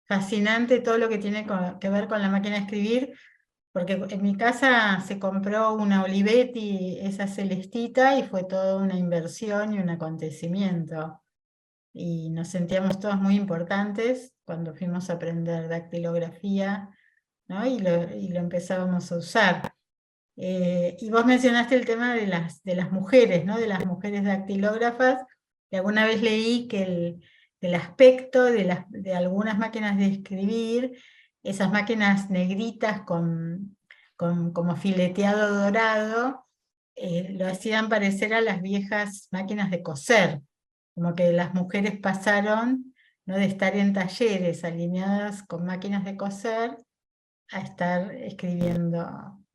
fascinante todo lo que tiene que ver con la máquina de escribir, porque en mi casa se compró una Olivetti, esa celestita, y fue toda una inversión y un acontecimiento. Y nos sentíamos todos muy importantes cuando fuimos a aprender dactilografía, ¿no? Y lo empezábamos a usar. Y vos mencionaste el tema de las mujeres, ¿no? De las mujeres dactilógrafas, y alguna vez leí que el aspecto de algunas máquinas de escribir, esas máquinas negritas con como fileteado dorado, lo hacían parecer a las viejas máquinas de coser, como que las mujeres pasaron, ¿no?, de estar en talleres alineadas con máquinas de coser a estar escribiendo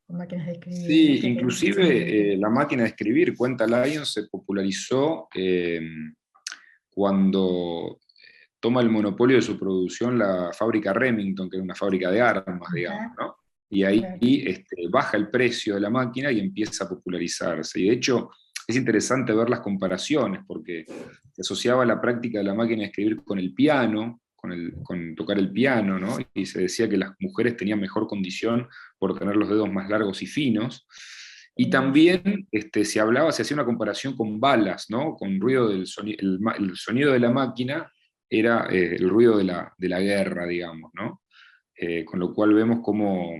con máquinas de escribir. No Sí, sé qué inclusive la máquina de escribir, cuenta Lyons, se popularizó cuando toma el monopolio de su producción la fábrica Remington, que era una fábrica de armas, digamos, ¿no? Y ahí claro. baja el precio de la máquina y empieza a popularizarse. Y de hecho es interesante ver las comparaciones, porque se asociaba la práctica de la máquina de escribir con el piano, con tocar el piano, ¿no? Y se decía que las mujeres tenían mejor condición por tener los dedos más largos y finos. Y también se hacía una comparación con balas, ¿no? Con ruido el sonido de la máquina era el ruido de la guerra, digamos, ¿no? Con lo cual vemos cómo,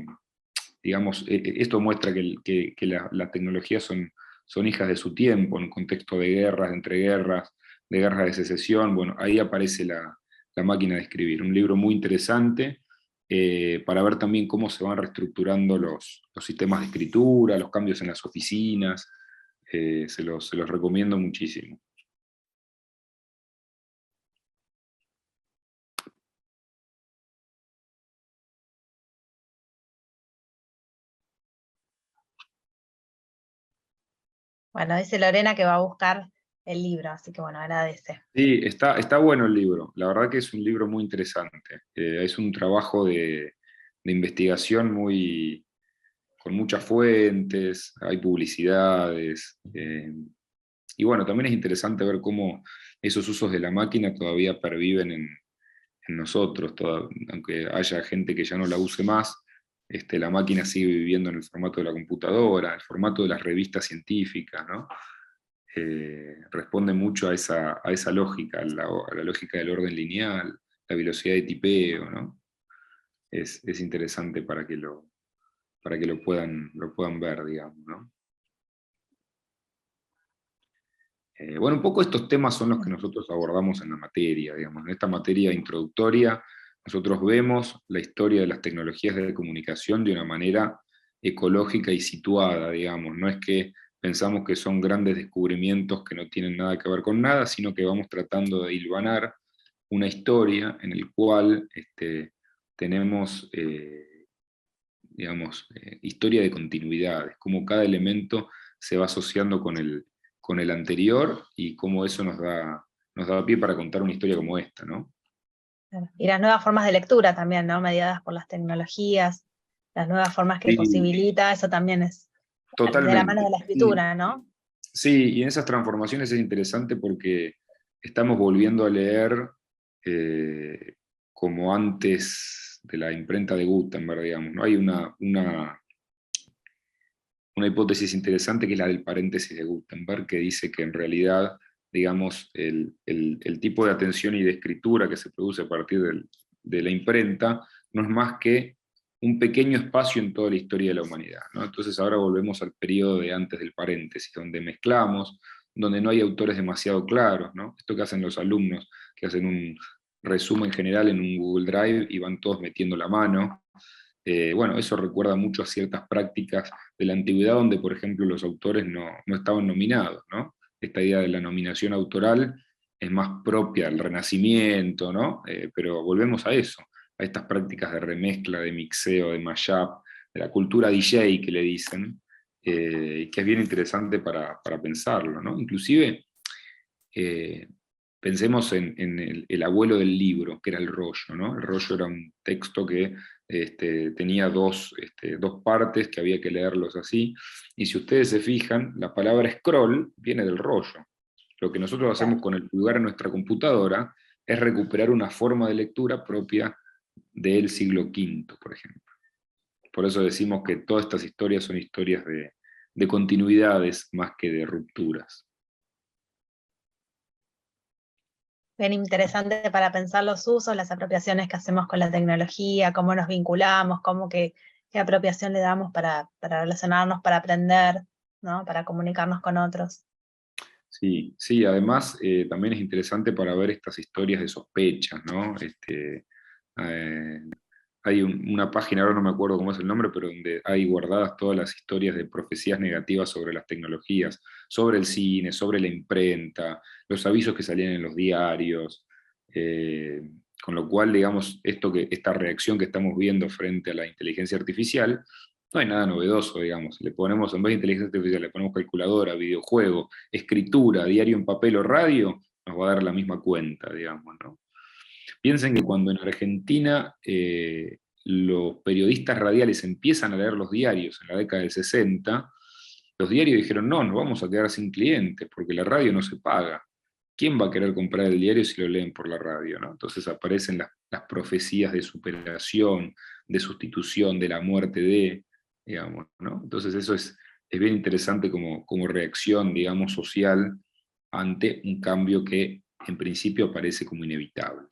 digamos, esto muestra que las tecnologías son hijas de su tiempo, en un contexto de guerras, de entreguerras, de guerras de secesión. Bueno, ahí aparece la máquina de escribir, un libro muy interesante para ver también cómo se van reestructurando los sistemas de escritura, los cambios en las oficinas. Se los recomiendo muchísimo. Bueno, dice Lorena que va a buscar el libro, así que bueno, agradece. Sí, está bueno el libro. La verdad que es un libro muy interesante. Es un trabajo de investigación con muchas fuentes, hay publicidades. Y bueno, también es interesante ver cómo esos usos de la máquina todavía perviven en nosotros, aunque haya gente que ya no la use más, la máquina sigue viviendo en el formato de la computadora, el formato de las revistas científicas, ¿no? Responde mucho a esa lógica, a la lógica del orden lineal, la velocidad de tipeo, ¿no? Es interesante para que lo puedan ver, digamos, ¿no? Bueno, un poco estos temas son los que nosotros abordamos en la materia, digamos. En esta materia introductoria, nosotros vemos la historia de las tecnologías de comunicación de una manera ecológica y situada, digamos. No es que pensamos que son grandes descubrimientos que no tienen nada que ver con nada, sino que vamos tratando de hilvanar una historia en la cual tenemos, digamos, historia de continuidades, cómo cada elemento se va asociando con el anterior y cómo eso nos da pie para contar una historia como esta, ¿no? Y las nuevas formas de lectura también, ¿no? Mediadas por las tecnologías, las nuevas formas que Sí, posibilita, eso también es de la mano totalmente. de la escritura, ¿no? Sí, y en esas transformaciones es interesante porque estamos volviendo a leer como antes de la imprenta de Gutenberg, digamos, ¿no? Hay una hipótesis interesante que es la del paréntesis de Gutenberg, que dice que en realidad, digamos, el tipo de atención y de escritura que se produce a partir de la imprenta no es más que un pequeño espacio en toda la historia de la humanidad, ¿no? Entonces ahora volvemos al periodo de antes del paréntesis, donde mezclamos, donde no hay autores demasiado claros, ¿no? Esto que hacen los alumnos, que hacen un resumen general en un Google Drive y van todos metiendo la mano. Bueno, eso recuerda mucho a ciertas prácticas de la antigüedad donde, por ejemplo, los autores no estaban nominados, ¿no? Esta idea de la nominación autoral es más propia del Renacimiento, ¿no? Pero volvemos a eso, a estas prácticas de remezcla, de mixeo, de mashup, de la cultura DJ que le dicen, que es bien interesante para pensarlo, ¿no? Inclusive, pensemos en el abuelo del libro, que era el rollo, ¿no? El rollo era un texto que tenía dos partes, que había que leerlos así, y si ustedes se fijan, la palabra scroll viene del rollo. Lo que nosotros hacemos con el pulgar en nuestra computadora es recuperar una forma de lectura propia del siglo V, por ejemplo. Por eso decimos que todas estas historias son historias de continuidades más que de rupturas. Bien interesante para pensar los usos, las apropiaciones que hacemos con la tecnología, cómo nos vinculamos, qué apropiación le damos para relacionarnos, para aprender, ¿no? Para comunicarnos con otros. Sí, sí, además también es interesante para ver estas historias de sospechas, ¿no? Eh, hay una página, ahora no me acuerdo cómo es el nombre, pero donde hay guardadas todas las historias de profecías negativas sobre las tecnologías, sobre el cine, sobre la imprenta, los avisos que salían en los diarios, con lo cual, digamos, esta reacción que estamos viendo frente a la inteligencia artificial, no hay nada novedoso, digamos. Le ponemos, en vez de inteligencia artificial, le ponemos calculadora, videojuego, escritura, diario en papel o radio, nos va a dar la misma cuenta, digamos, ¿no? Piensen que cuando en Argentina los periodistas radiales empiezan a leer los diarios en la década del 60, los diarios dijeron, no, nos vamos a quedar sin clientes porque la radio no se paga. ¿Quién va a querer comprar el diario si lo leen por la radio, ¿no? Entonces aparecen las profecías de superación, de sustitución, de la muerte digamos, ¿no? Entonces eso es bien interesante como reacción, digamos, social ante un cambio que en principio parece como inevitable.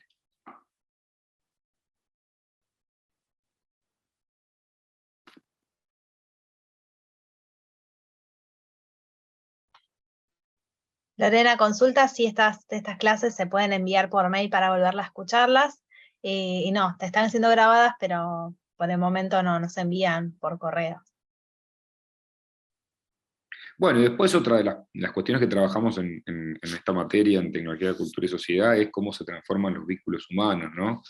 Lorena, consulta si estas clases se pueden enviar por mail para volverlas a escucharlas. Y no, te están siendo grabadas, pero por el momento no nos envían por correo. Bueno, y después otra de las cuestiones que trabajamos en esta materia, en tecnología, cultura y sociedad, es cómo se transforman los vínculos humanos, ¿no?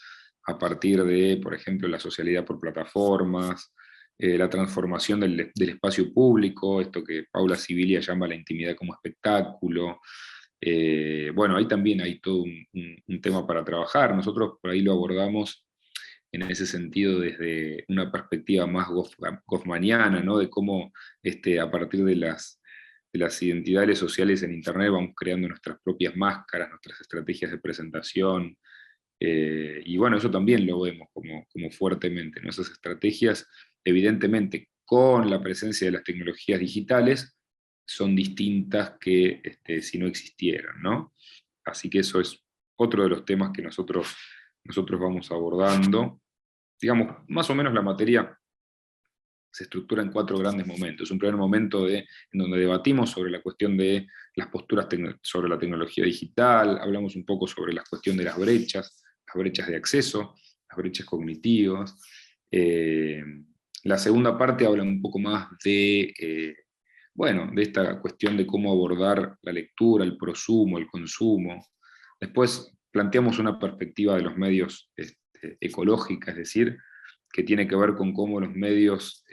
A partir de, por ejemplo, la socialidad por plataformas, la transformación del espacio público, esto que Paula Sibilia llama la intimidad como espectáculo. Bueno, ahí también hay todo un tema para trabajar. Nosotros por ahí lo abordamos en ese sentido desde una perspectiva más goffmaniana, ¿no? De cómo a partir de las identidades sociales en Internet vamos creando nuestras propias máscaras, nuestras estrategias de presentación, y bueno, eso también lo vemos como fuertemente, ¿no? Esas estrategias, evidentemente, con la presencia de las tecnologías digitales, son distintas que si no existieran, ¿no? Así que eso es otro de los temas que nosotros vamos abordando. Digamos, más o menos la materia se estructura en 4 grandes momentos. Un primer momento en donde debatimos sobre la cuestión de las posturas sobre la tecnología digital, hablamos un poco sobre la cuestión de las brechas de acceso, las brechas cognitivas. La segunda parte habla un poco más de esta cuestión de cómo abordar la lectura, el prosumo, el consumo. Después planteamos una perspectiva de los medios ecológica, es decir, que tiene que ver con cómo los medios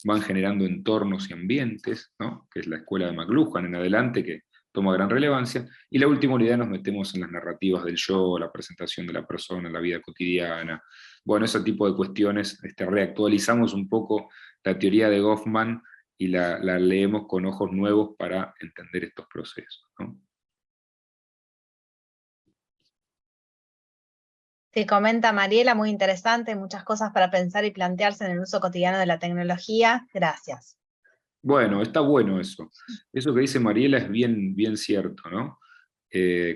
van generando entornos y ambientes, ¿no? Que es la escuela de McLuhan en adelante, que toma gran relevancia. Y la última unidad nos metemos en las narrativas del yo, la presentación de la persona, la vida cotidiana. Bueno, ese tipo de cuestiones, reactualizamos un poco la teoría de Goffman y la leemos con ojos nuevos para entender estos procesos, ¿no? Sí, comenta Mariela, muy interesante, muchas cosas para pensar y plantearse en el uso cotidiano de la tecnología. Gracias. Bueno, está bueno eso. Eso que dice Mariela es bien, bien cierto, ¿no?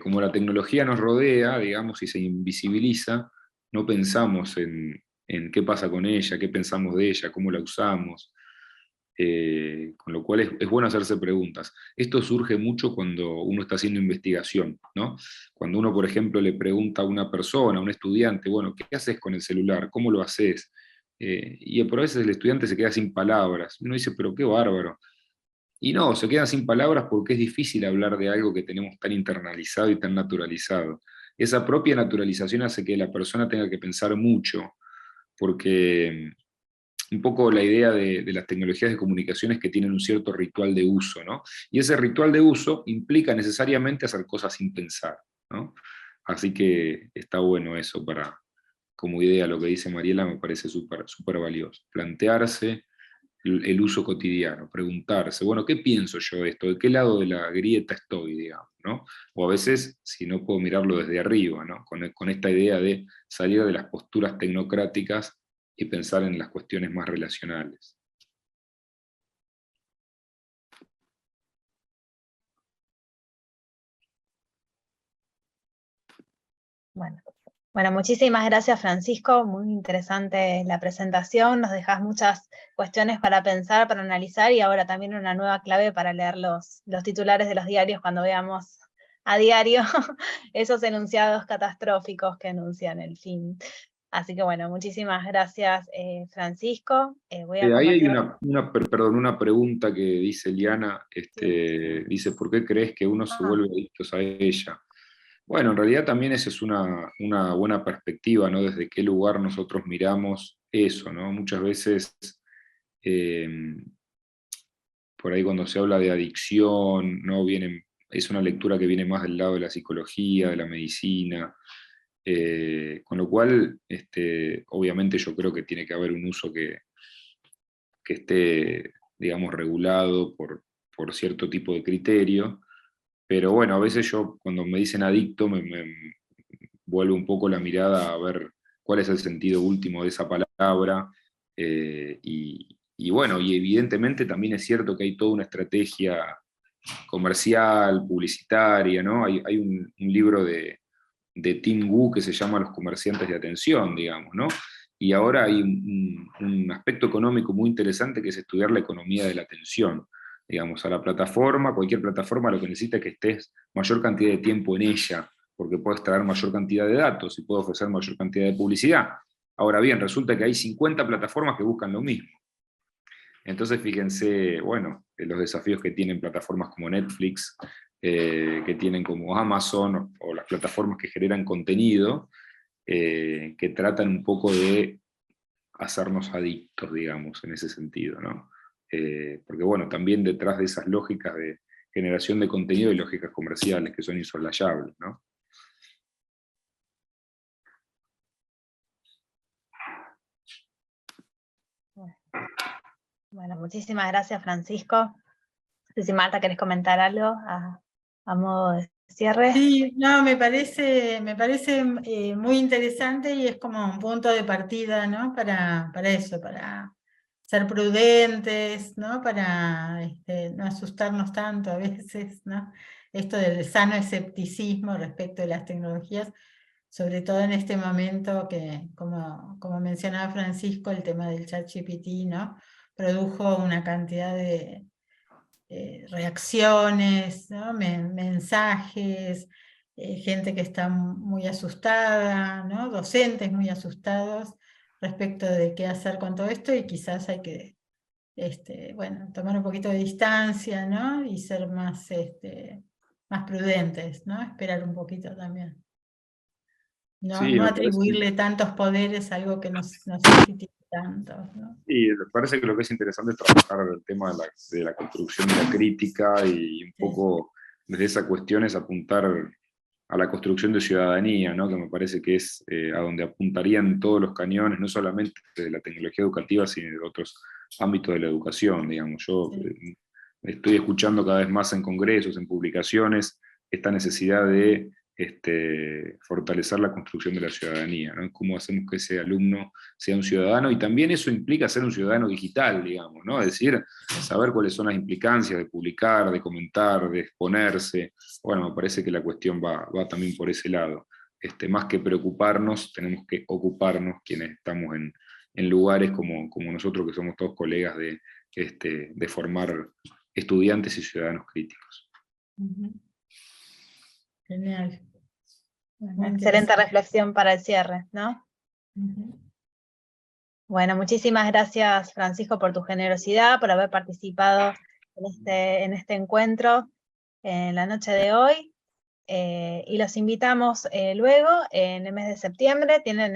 Como la tecnología nos rodea, digamos, y se invisibiliza, no pensamos en qué pasa con ella, qué pensamos de ella, cómo la usamos. Con lo cual es bueno hacerse preguntas. Esto surge mucho cuando uno está haciendo investigación, ¿no? Cuando uno, por ejemplo, le pregunta a una persona, a un estudiante, bueno, ¿qué haces con el celular? ¿Cómo lo haces? Y por a veces el estudiante se queda sin palabras. Uno dice, pero qué bárbaro. Y no, se quedan sin palabras porque es difícil hablar de algo que tenemos tan internalizado y tan naturalizado. Esa propia naturalización hace que la persona tenga que pensar mucho, porque un poco la idea de las tecnologías de comunicación es que tienen un cierto ritual de uso, ¿no? Y ese ritual de uso implica necesariamente hacer cosas sin pensar, ¿no? Así que está bueno eso como idea, lo que dice Mariela me parece súper súper valioso. Plantearse el uso cotidiano, preguntarse, bueno, ¿qué pienso yo de esto? ¿De qué lado de la grieta estoy, digamos, ¿no? O a veces, si no puedo mirarlo desde arriba, ¿no? Con esta idea de salir de las posturas tecnocráticas y pensar en las cuestiones más relacionales. Bueno, muchísimas gracias, Francisco, muy interesante la presentación, nos dejas muchas cuestiones para pensar, para analizar, y ahora también una nueva clave para leer los titulares de los diarios cuando veamos a diario esos enunciados catastróficos que anuncian el fin. Así que bueno, muchísimas gracias, Francisco. Voy a Ahí hay compartir. una pregunta que dice Liana, dice, ¿por qué crees que uno se vuelve adictos a ella? Bueno, en realidad también esa es una buena perspectiva, ¿no? Desde qué lugar nosotros miramos eso, ¿no? Muchas veces, eh, por ahí cuando se habla de adicción, ¿no? Es una lectura que viene más del lado de la psicología, de la medicina, con lo cual, obviamente yo creo que tiene que haber un uso que esté, digamos, regulado por cierto tipo de criterio, pero bueno, a veces yo cuando me dicen adicto me vuelve un poco la mirada a ver cuál es el sentido último de esa palabra, y bueno, y evidentemente también es cierto que hay toda una estrategia comercial, publicitaria, ¿no? Hay un libro de Tim Wu que se llama Los comerciantes de atención, digamos, ¿no? Y ahora hay un aspecto económico muy interesante que es estudiar la economía de la atención. Digamos, a la plataforma, cualquier plataforma lo que necesita es que estés mayor cantidad de tiempo en ella, porque puedes traer mayor cantidad de datos y puedes ofrecer mayor cantidad de publicidad. Ahora bien, resulta que hay 50 plataformas que buscan lo mismo. Entonces fíjense, bueno, los desafíos que tienen plataformas como Netflix, que tienen como Amazon o las plataformas que generan contenido, que tratan un poco de hacernos adictos, digamos, en ese sentido, ¿no? Porque bueno, también detrás de esas lógicas de generación de contenido hay lógicas comerciales que son insoslayables, ¿no? Bueno, muchísimas gracias, Francisco. No sé si Marta, ¿querés comentar algo a modo de cierre? Sí, no, me parece muy interesante y es como un punto de partida, ¿no? Para eso, para ser prudentes, ¿no? Para no asustarnos tanto a veces, ¿no? Esto del sano escepticismo respecto de las tecnologías, sobre todo en este momento que, como mencionaba Francisco, el tema del ChatGPT, ¿no? Produjo una cantidad de reacciones, ¿no? Mensajes, gente que está muy asustada, ¿no? Docentes muy asustados respecto de qué hacer con todo esto, y quizás hay que bueno, tomar un poquito de distancia, ¿no? Y ser más, más prudentes, ¿no? Esperar un poquito también. No, Sí, no me parece, atribuirle tantos poderes a algo que no sé si tiene tantos, ¿no? y me parece que lo que es interesante es trabajar el tema de la construcción de la crítica y un Sí. poco desde esa cuestión es apuntar a la construcción de ciudadanía, ¿no? Que me parece que es a donde apuntarían todos los cañones, no solamente de la tecnología educativa, sino de otros ámbitos de la educación, digamos. Yo Sí. estoy escuchando cada vez más en congresos, en publicaciones, esta necesidad de fortalecer la construcción de la ciudadanía, ¿no? Cómo hacemos que ese alumno sea un ciudadano, y también eso implica ser un ciudadano digital, digamos, ¿no? Es decir, saber cuáles son las implicancias de publicar, de comentar, de exponerse. Bueno, me parece que la cuestión va también por ese lado. Más que preocuparnos, tenemos que ocuparnos quienes estamos en lugares como nosotros, que somos todos colegas de formar estudiantes y ciudadanos críticos. Genial. Una excelente reflexión para el cierre, ¿no? Bueno, muchísimas gracias, Francisco, por tu generosidad, por haber participado en este encuentro en la noche de hoy. Y los invitamos luego, en el mes de septiembre, tienen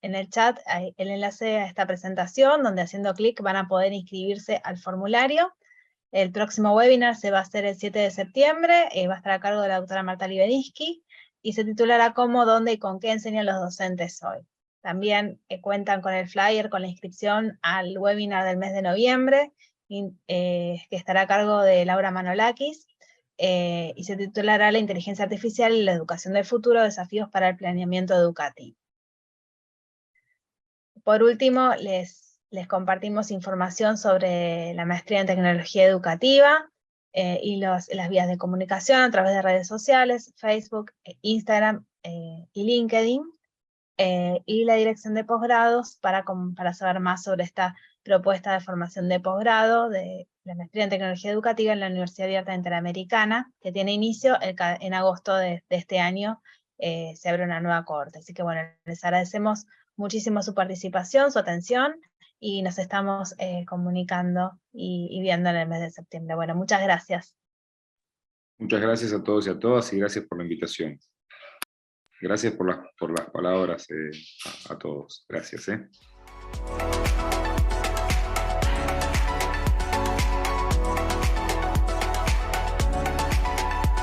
en el chat el enlace a esta presentación, donde haciendo clic van a poder inscribirse al formulario. El próximo webinar se va a hacer el 7 de septiembre, va a estar a cargo de la doctora Marta Libeniski, y se titulará ¿Cómo, dónde y con qué enseñan los docentes hoy? También cuentan con el flyer, con la inscripción al webinar del mes de noviembre, que estará a cargo de Laura Manolakis, y se titulará La inteligencia artificial y la educación del futuro, desafíos para el planeamiento educativo. Por último, les compartimos información sobre la maestría en tecnología educativa y las vías de comunicación a través de redes sociales, Facebook, Instagram y LinkedIn, y la dirección de posgrados para saber más sobre esta propuesta de formación de posgrado de la maestría en tecnología educativa en la Universidad Abierta Interamericana, que tiene inicio en agosto de este año. Se abre una nueva cohorte. Así que bueno, les agradecemos muchísimo su participación, su atención, y nos estamos comunicando y viendo en el mes de septiembre. Bueno, muchas gracias. Muchas gracias a todos y a todas, y gracias por la invitación. Gracias por las palabras a todos. Gracias.